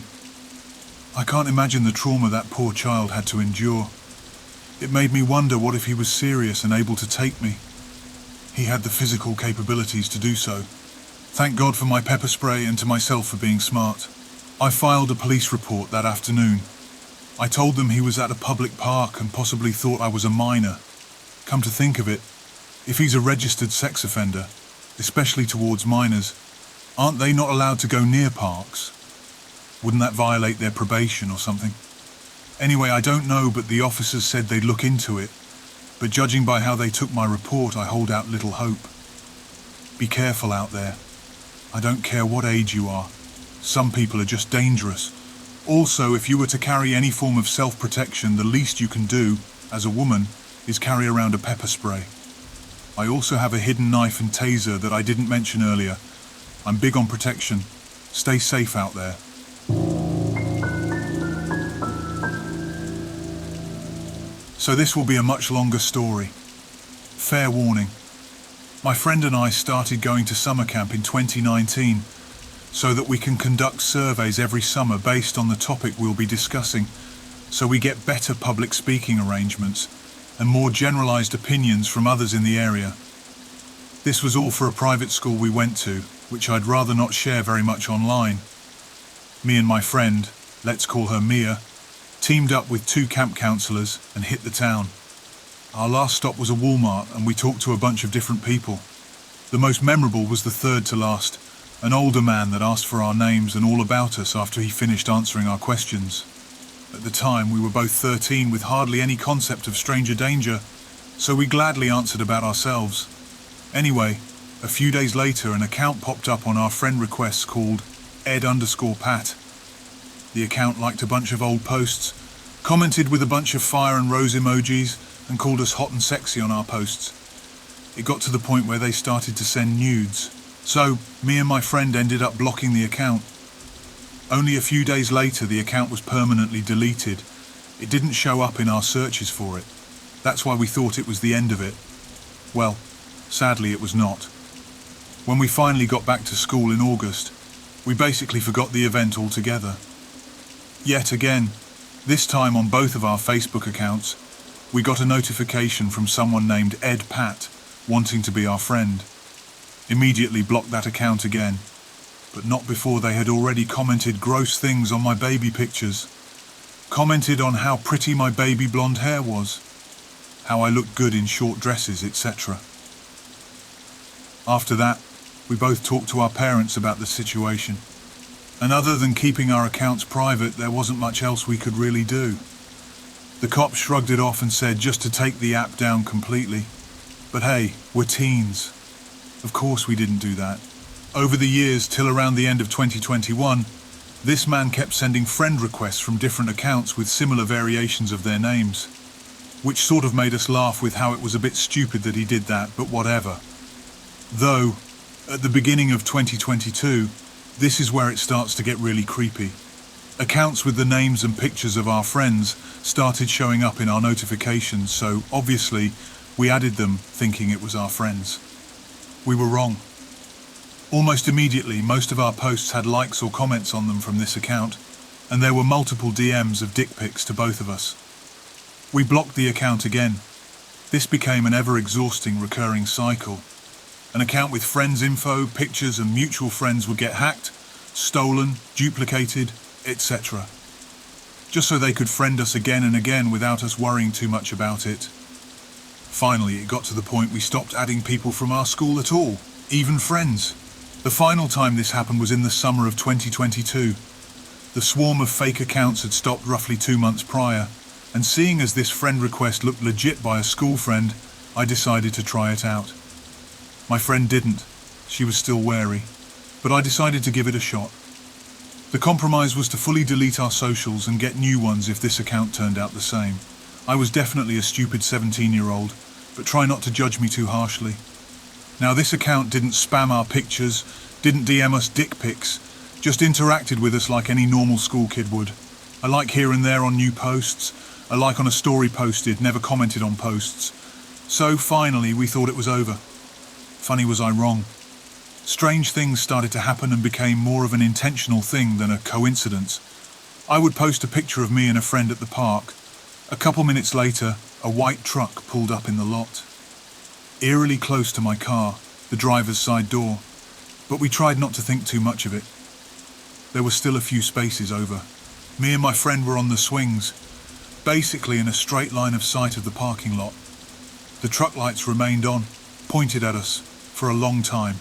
I can't imagine the trauma that poor child had to endure. It made me wonder what if he was serious and able to take me. He had the physical capabilities to do so. Thank God for my pepper spray and to myself for being smart. I filed a police report that afternoon. I told them he was at a public park and possibly thought I was a minor. Come to think of it, if he's a registered sex offender, especially towards minors, aren't they not allowed to go near parks? Wouldn't that violate their probation or something? Anyway, I don't know, but the officers said they'd look into it. But judging by how they took my report, I hold out little hope. Be careful out there. I don't care what age you are. Some people are just dangerous. Also, if you were to carry any form of self-protection, the least you can do, as a woman, is carry around a pepper spray. I also have a hidden knife and taser that I didn't mention earlier. I'm big on protection. Stay safe out there. So this will be a much longer story. Fair warning. My friend and I started going to summer camp in 2019 so that we can conduct surveys every summer based on the topic we'll be discussing, so we get better public speaking arrangements and more generalized opinions from others in the area. This was all for a private school we went to, which I'd rather not share very much online. Me and my friend, let's call her Mia, teamed up with 2 camp counselors and hit the town. Our last stop was a Walmart and we talked to a bunch of different people. The most memorable was the third to last, an older man that asked for our names and all about us after he finished answering our questions. At the time, we were both 13 with hardly any concept of stranger danger, so we gladly answered about ourselves. Anyway, A few days later, an account popped up on our friend requests called Ed_Pat. The account liked a bunch of old posts, commented with a bunch of fire and rose emojis, and called us hot and sexy on our posts. It got to the point where they started to send nudes. So, me and my friend ended up blocking the account. Only a few days later, the account was permanently deleted. It didn't show up in our searches for it. That's why we thought it was the end of it. Well, sadly it was not. When we finally got back to school in August, we basically forgot the event altogether. Yet again, this time on both of our Facebook accounts, we got a notification from someone named Ed Pat wanting to be our friend. Immediately blocked that account again, but not before they had already commented gross things on my baby pictures. Commented on how pretty my baby blonde hair was, how I looked good in short dresses, etc. After that, we both talked to our parents about the situation, and other than keeping our accounts private, there wasn't much else we could really do. The cops shrugged it off and said just to take the app down completely. But hey, we're teens. Of course we didn't do that. Over the years, till around the end of 2021, this man kept sending friend requests from different accounts with similar variations of their names, which sort of made us laugh with how it was a bit stupid that he did that, but whatever. Though, at the beginning of 2022, this is where it starts to get really creepy. Accounts with the names and pictures of our friends started showing up in our notifications, so obviously we added them thinking it was our friends. We were wrong. Almost immediately, most of our posts had likes or comments on them from this account, and there were multiple DMs of dick pics to both of us. We blocked the account again. This became an ever-exhausting recurring cycle. An account with friends' info, pictures, and mutual friends would get hacked, stolen, duplicated, etc. Just so they could friend us again and again without us worrying too much about it. Finally, it got to the point we stopped adding people from our school at all, even friends. The final time this happened was in the summer of 2022. The swarm of fake accounts had stopped roughly 2 months prior, and seeing as this friend request looked legit by a school friend, I decided to try it out. My friend didn't. She was still wary, but I decided to give it a shot. The compromise was to fully delete our socials and get new ones if this account turned out the same. I was definitely a stupid 17-year-old, but try not to judge me too harshly. Now, this account didn't spam our pictures, didn't DM us dick pics, just interacted with us like any normal school kid would. A like here and there on new posts, a like on a story posted, never commented on posts. So finally, we thought it was over. Funny was I wrong. Strange things started to happen and became more of an intentional thing than a coincidence. I would post a picture of me and a friend at the park. A couple minutes later, a white truck pulled up in the lot. Eerily close to my car, the driver's side door, but we tried not to think too much of it. There were still a few spaces over. Me and my friend were on the swings, basically in a straight line of sight of the parking lot. The truck lights remained on, pointed at us, for a long time.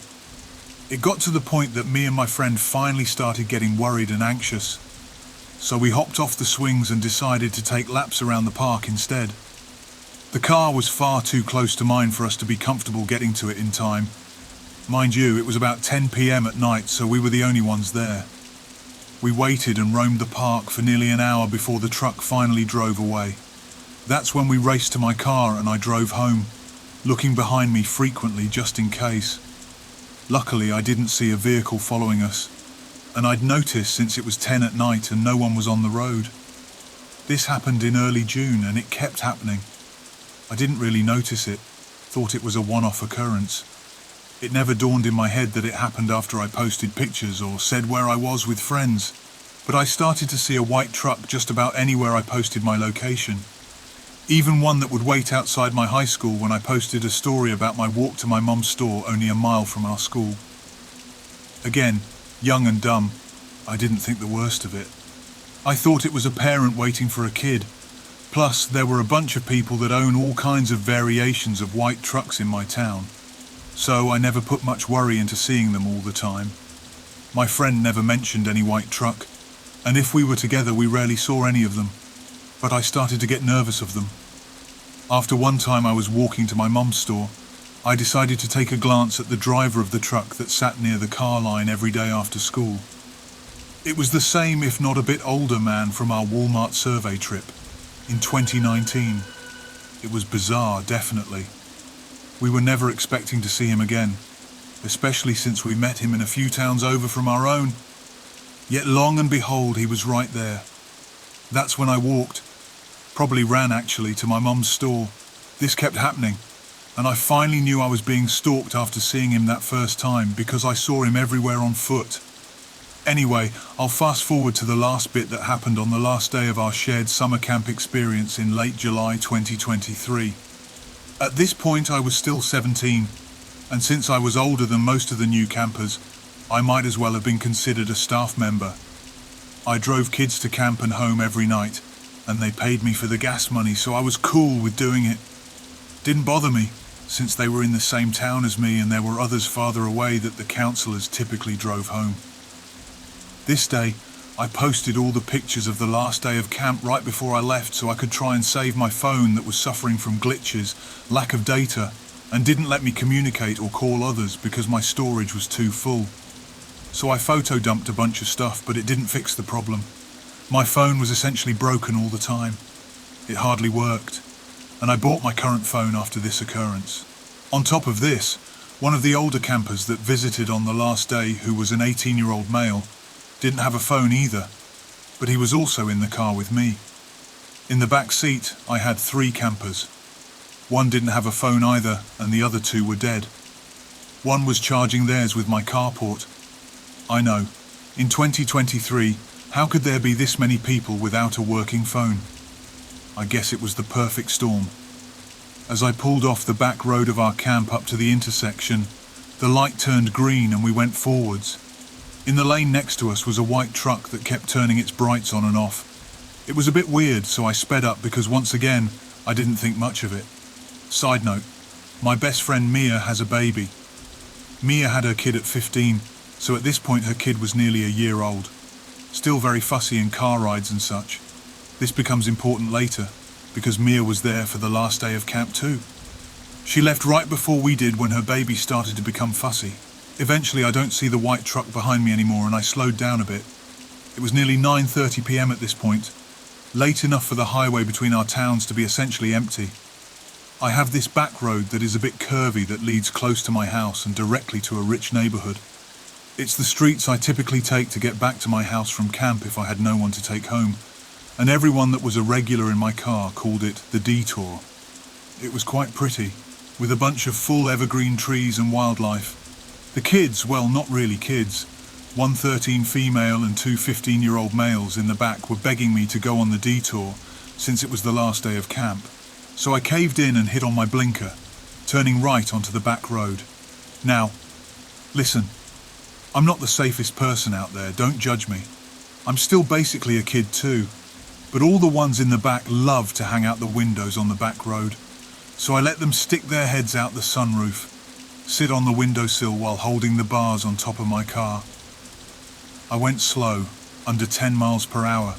It got to the point that me and my friend finally started getting worried and anxious. So we hopped off the swings and decided to take laps around the park instead. The car was far too close to mine for us to be comfortable getting to it in time. Mind you, it was about 10 p.m. at night, so we were the only ones there. We waited and roamed the park for nearly an hour before the truck finally drove away. That's when we raced to my car and I drove home, looking behind me frequently just in case. Luckily, I didn't see a vehicle following us, and I'd noticed since it was 10 at night and no one was on the road. This happened in early June and it kept happening. I didn't really notice it, thought it was a one-off occurrence. It never dawned in my head that it happened after I posted pictures or said where I was with friends, but I started to see a white truck just about anywhere I posted my location. Even one that would wait outside my high school when I posted a story about my walk to my mum's store only a mile from our school. Again, young and dumb, I didn't think the worst of it. I thought it was a parent waiting for a kid. Plus, there were a bunch of people that own all kinds of variations of white trucks in my town. So I never put much worry into seeing them all the time. My friend never mentioned any white truck, and if we were together we rarely saw any of them. But I started to get nervous of them. After one time I was walking to my mum's store, I decided to take a glance at the driver of the truck that sat near the car line every day after school. It was the same, if not a bit older, man from our Walmart survey trip in 2019. It was bizarre, definitely. We were never expecting to see him again, especially since we met him in a few towns over from our own. Yet long and behold, he was right there. That's when I walked, probably ran actually, to my mum's store. This kept happening, and I finally knew I was being stalked after seeing him that first time because I saw him everywhere on foot. Anyway, I'll fast forward to the last bit that happened on the last day of our shared summer camp experience in late July 2023. At this point I was still 17, and since I was older than most of the new campers, I might as well have been considered a staff member. I drove kids to camp and home every night, and they paid me for the gas money, so I was cool with doing it. Didn't bother me, since they were in the same town as me and there were others farther away that the counsellors typically drove home. This day, I posted all the pictures of the last day of camp right before I left so I could try and save my phone that was suffering from glitches, lack of data, and didn't let me communicate or call others because my storage was too full. So I photo dumped a bunch of stuff, but it didn't fix the problem. My phone was essentially broken all the time. It hardly worked, and I bought my current phone after this occurrence. On top of this, one of the older campers that visited on the last day, who was an 18-year-old male, didn't have a phone either, but he was also in the car with me. In the back seat, I had 3 campers. One didn't have a phone either, and the other 2 were dead. One was charging theirs with my carport. I know, in 2023, how could there be this many people without a working phone? I guess it was the perfect storm. As I pulled off the back road of our camp up to the intersection, the light turned green and we went forwards. In the lane next to us was a white truck that kept turning its brights on and off. It was a bit weird, so I sped up because once again, I didn't think much of it. Side note, my best friend Mia has a baby. Mia had her kid at 15, so at this point her kid was nearly a year old. Still very fussy in car rides and such. This becomes important later, because Mia was there for the last day of camp too. She left right before we did when her baby started to become fussy. Eventually I don't see the white truck behind me anymore and I slowed down a bit. It was nearly 9:30 p.m. at this point, late enough for the highway between our towns to be essentially empty. I have this back road that is a bit curvy that leads close to my house and directly to a rich neighbourhood. It's the streets I typically take to get back to my house from camp if I had no one to take home, and everyone that was a regular in my car called it the detour. It was quite pretty, with a bunch of full evergreen trees and wildlife. The kids, well, not really kids, one 13 female and 2 15-year-old males in the back were begging me to go on the detour since it was the last day of camp. So I caved in and hit on my blinker, turning right onto the back road. Now, listen, I'm not the safest person out there, don't judge me. I'm still basically a kid too, but all the ones in the back love to hang out the windows on the back road. So I let them stick their heads out the sunroof, sit on the windowsill while holding the bars on top of my car. I went slow, under 10 miles per hour,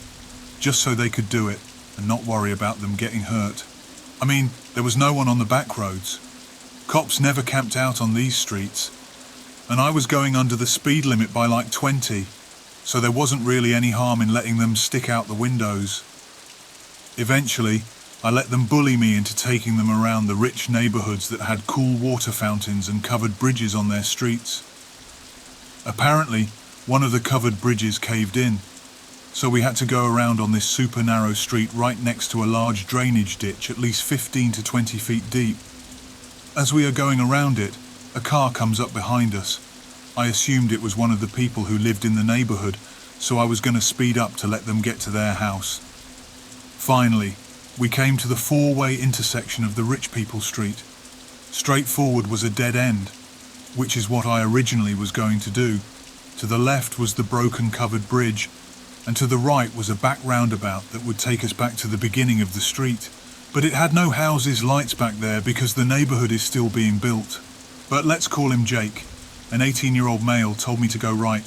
just so they could do it and not worry about them getting hurt. I mean, there was no one on the back roads. Cops never camped out on these streets, and I was going under the speed limit by like 20, so there wasn't really any harm in letting them stick out the windows. Eventually, I let them bully me into taking them around the rich neighbourhoods that had cool water fountains and covered bridges on their streets. Apparently, one of the covered bridges caved in, so we had to go around on this super narrow street right next to a large drainage ditch at least 15 to 20 feet deep. As we are going around it, a car comes up behind us. I assumed it was one of the people who lived in the neighbourhood, so I was going to speed up to let them get to their house. Finally, we came to the 4-way intersection of the rich people street. Straight forward was a dead end, which is what I originally was going to do. To the left was the broken covered bridge, and to the right was a back roundabout that would take us back to the beginning of the street. But it had no houses, lights back there because the neighbourhood is still being built. But let's call him Jake. An 18-year-old male told me to go right.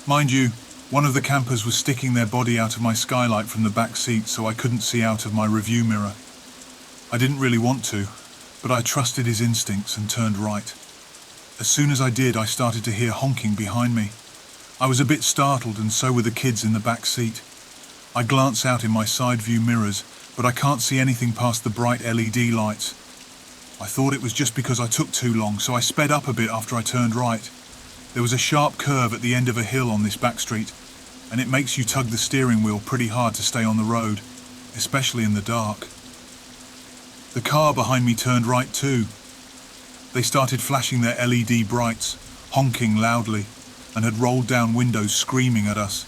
Mind you, one of the campers was sticking their body out of my skylight from the back seat so I couldn't see out of my review mirror. I didn't really want to, but I trusted his instincts and turned right. As soon as I did, I started to hear honking behind me. I was a bit startled, and so were the kids in the back seat. I glance out in my side view mirrors, but I can't see anything past the bright LED lights. I thought it was just because I took too long, so I sped up a bit after I turned right. There was a sharp curve at the end of a hill on this back street, and it makes you tug the steering wheel pretty hard to stay on the road, especially in the dark. The car behind me turned right too. They started flashing their LED brights, honking loudly, and had rolled down windows screaming at us.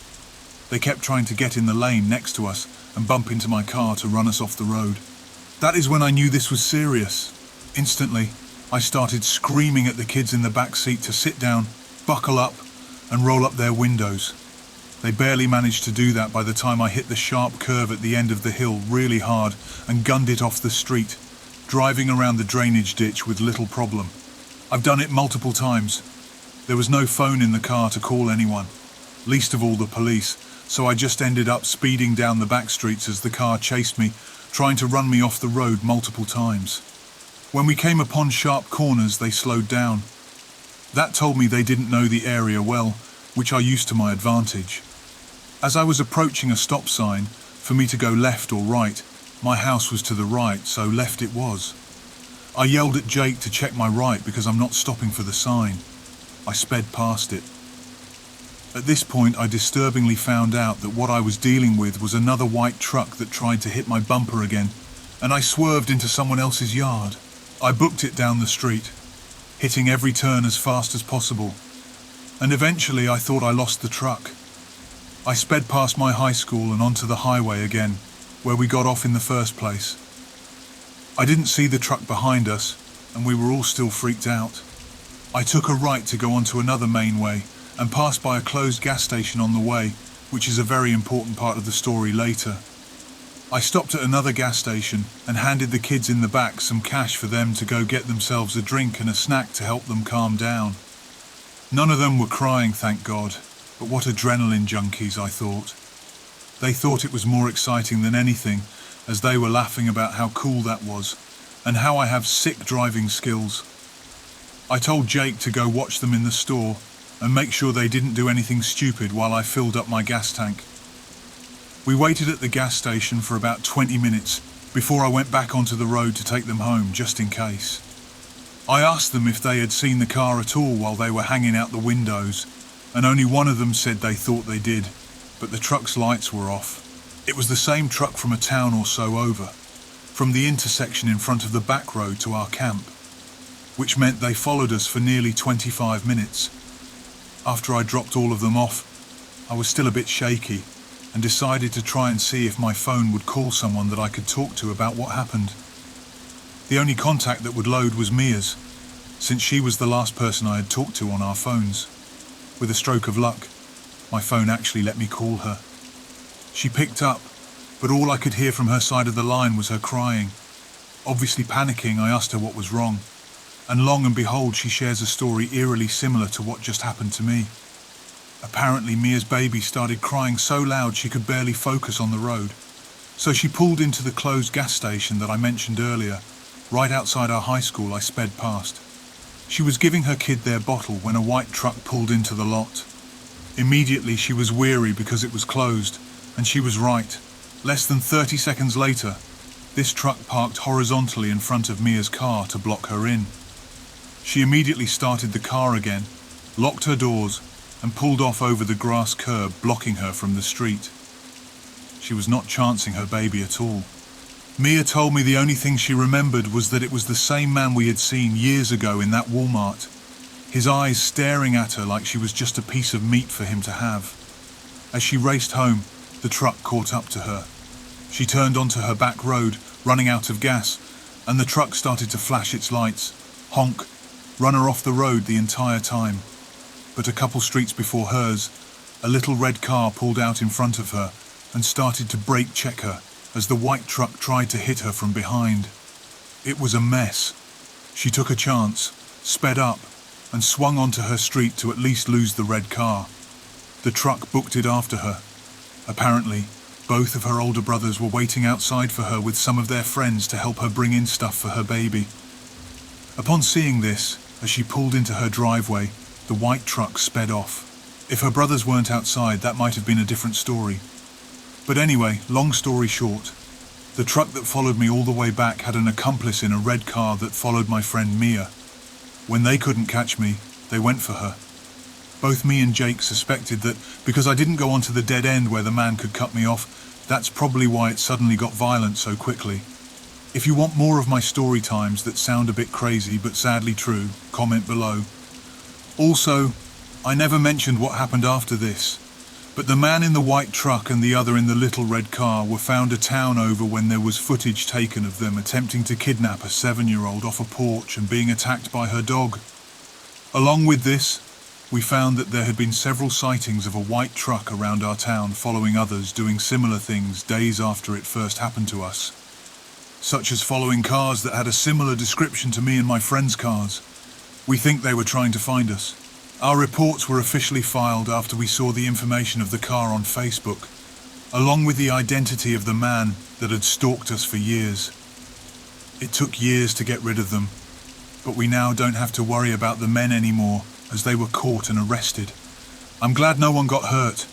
They kept trying to get in the lane next to us and bump into my car to run us off the road. That is when I knew this was serious. Instantly, I started screaming at the kids in the back seat to sit down, buckle up, and roll up their windows. They barely managed to do that by the time I hit the sharp curve at the end of the hill really hard and gunned it off the street, driving around the drainage ditch with little problem. I've done it multiple times. There was no phone in the car to call anyone, least of all the police, so I just ended up speeding down the back streets as the car chased me, trying to run me off the road multiple times. When we came upon sharp corners, they slowed down. That told me they didn't know the area well, which I used to my advantage. As I was approaching a stop sign, for me to go left or right, my house was to the right, so left it was. I yelled at Jake to check my right because I'm not stopping for the sign. I sped past it. At this point, I disturbingly found out that what I was dealing with was another white truck that tried to hit my bumper again, and I swerved into someone else's yard. I booked it down the street, hitting every turn as fast as possible, and eventually I thought I lost the truck. I sped past my high school and onto the highway again, where we got off in the first place. I didn't see the truck behind us, and we were all still freaked out. I took a right to go onto another main way and passed by a closed gas station on the way, which is a very important part of the story later. I stopped at another gas station and handed the kids in the back some cash for them to go get themselves a drink and a snack to help them calm down. None of them were crying, thank God, but what adrenaline junkies, I thought. They thought it was more exciting than anything, as they were laughing about how cool that was, and how I have sick driving skills. I told Jake to go watch them in the store, and make sure they didn't do anything stupid while I filled up my gas tank. We waited at the gas station for about 20 minutes before I went back onto the road to take them home, just in case. I asked them if they had seen the car at all while they were hanging out the windows, and only one of them said they thought they did, but the truck's lights were off. It was the same truck from a town or so over, from the intersection in front of the back road to our camp, which meant they followed us for nearly 25 minutes. After I dropped all of them off, I was still a bit shaky and decided to try and see if my phone would call someone that I could talk to about what happened. The only contact that would load was Mia's, since she was the last person I had talked to on our phones. With a stroke of luck, my phone actually let me call her. She picked up, but all I could hear from her side of the line was her crying. Obviously panicking, I asked her what was wrong, and long and behold, she shares a story eerily similar to what just happened to me. Apparently, Mia's baby started crying so loud she could barely focus on the road, so she pulled into the closed gas station that I mentioned earlier. Right outside our high school, I sped past. She was giving her kid their bottle when a white truck pulled into the lot. Immediately, she was weary because it was closed, and she was right. Less than 30 seconds later, this truck parked horizontally in front of Mia's car to block her in. She immediately started the car again, locked her doors, and pulled off over the grass curb, blocking her from the street. She was not chancing her baby at all. Mia told me the only thing she remembered was that it was the same man we had seen years ago in that Walmart, his eyes staring at her like she was just a piece of meat for him to have. As she raced home, the truck caught up to her. She turned onto her back road, running out of gas, and the truck started to flash its lights, honk, run her off the road the entire time. But a couple streets before hers, a little red car pulled out in front of her and started to brake check her as the white truck tried to hit her from behind. It was a mess. She took a chance, sped up, and swung onto her street to at least lose the red car. The truck booked it after her. Apparently, both of her older brothers were waiting outside for her with some of their friends to help her bring in stuff for her baby. Upon seeing this, as she pulled into her driveway, the white truck sped off. If her brothers weren't outside, that might have been a different story. But anyway, long story short, the truck that followed me all the way back had an accomplice in a red car that followed my friend Mia. When they couldn't catch me, they went for her. Both me and Jake suspected that because I didn't go onto the dead end where the man could cut me off, that's probably why it suddenly got violent so quickly. If you want more of my story times that sound a bit crazy but sadly true, comment below. Also, I never mentioned what happened after this, but the man in the white truck and the other in the little red car were found a town over when there was footage taken of them attempting to kidnap a 7-year-old off a porch and being attacked by her dog. Along with this, we found that there had been several sightings of a white truck around our town following others doing similar things days after it first happened to us, such as following cars that had a similar description to me and my friend's cars. We think they were trying to find us. Our reports were officially filed after we saw the information of the car on Facebook, along with the identity of the man that had stalked us for years. It took years to get rid of them, but we now don't have to worry about the men anymore as they were caught and arrested. I'm glad no one got hurt,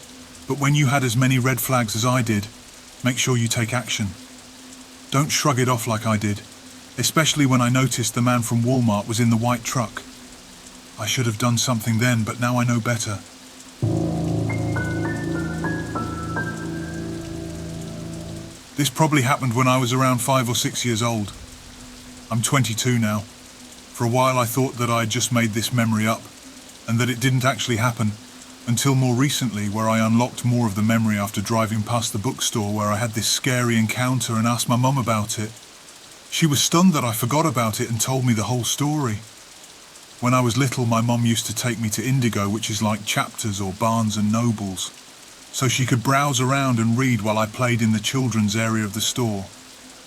but when you had as many red flags as I did, make sure you take action. Don't shrug it off like I did, especially when I noticed the man from Walmart was in the white truck. I should have done something then, but now I know better. This probably happened when I was around 5 or 6 years old. I'm 22 now. For a while I thought that I had just made this memory up, and that it didn't actually happen, until more recently, where I unlocked more of the memory after driving past the bookstore where I had this scary encounter and asked my mum about it. She was stunned that I forgot about it and told me the whole story. When I was little, my mum used to take me to Indigo, which is like Chapters or Barnes and Nobles, so she could browse around and read while I played in the children's area of the store.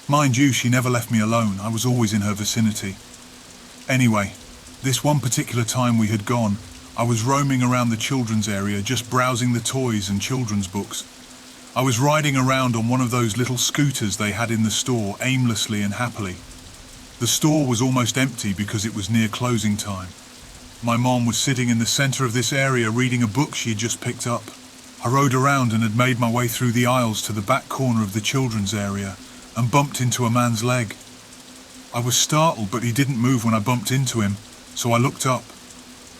Mind you, she never left me alone. I was always in her vicinity. Anyway, this one particular time we had gone, I was roaming around the children's area just browsing the toys and children's books. I was riding around on one of those little scooters they had in the store aimlessly and happily. The store was almost empty because it was near closing time. My mom was sitting in the center of this area reading a book she had just picked up. I rode around and had made my way through the aisles to the back corner of the children's area and bumped into a man's leg. I was startled, but he didn't move when I bumped into him, so I looked up.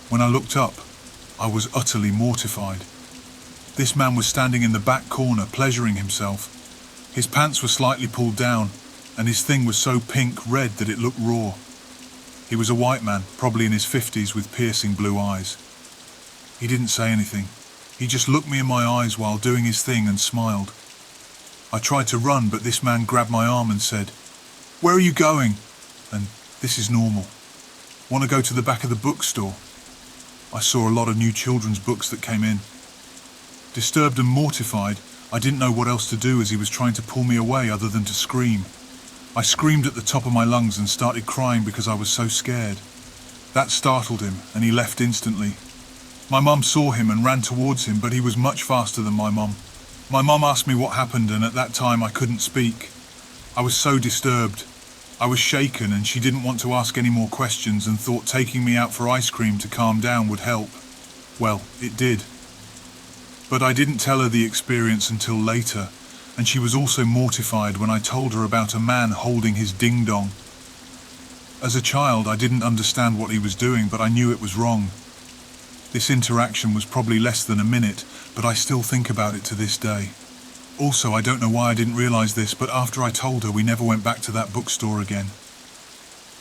When I looked up, I was utterly mortified. This man was standing in the back corner, pleasuring himself. His pants were slightly pulled down, and his thing was so pink-red that it looked raw. He was a white man, probably in his 50s, with piercing blue eyes. He didn't say anything. He just looked me in my eyes while doing his thing and smiled. I tried to run, but this man grabbed my arm and said, "Where are you going?" And this is normal. "Want to go to the back of the bookstore?" I saw a lot of new children's books that came in. Disturbed and mortified, I didn't know what else to do as he was trying to pull me away other than to scream. I screamed at the top of my lungs and started crying because I was so scared. That startled him, and he left instantly. My mum saw him and ran towards him, but he was much faster than my mum. My mum asked me what happened, and at that time I couldn't speak. I was so disturbed. I was shaken, and she didn't want to ask any more questions and thought taking me out for ice cream to calm down would help. Well, it did. But I didn't tell her the experience until later, and she was also mortified when I told her about a man holding his ding-dong. As a child, I didn't understand what he was doing, but I knew it was wrong. This interaction was probably less than a minute, but I still think about it to this day. Also, I don't know why I didn't realize this, but after I told her, we never went back to that bookstore again.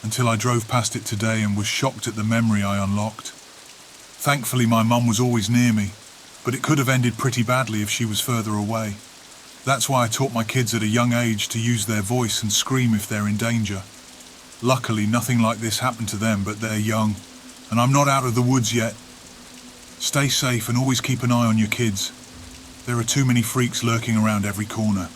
Until I drove past it today and was shocked at the memory I unlocked. Thankfully, my mum was always near me, but it could have ended pretty badly if she was further away. That's why I taught my kids at a young age to use their voice and scream if they're in danger. Luckily, nothing like this happened to them, but they're young, and I'm not out of the woods yet. Stay safe and always keep an eye on your kids. There are too many freaks lurking around every corner.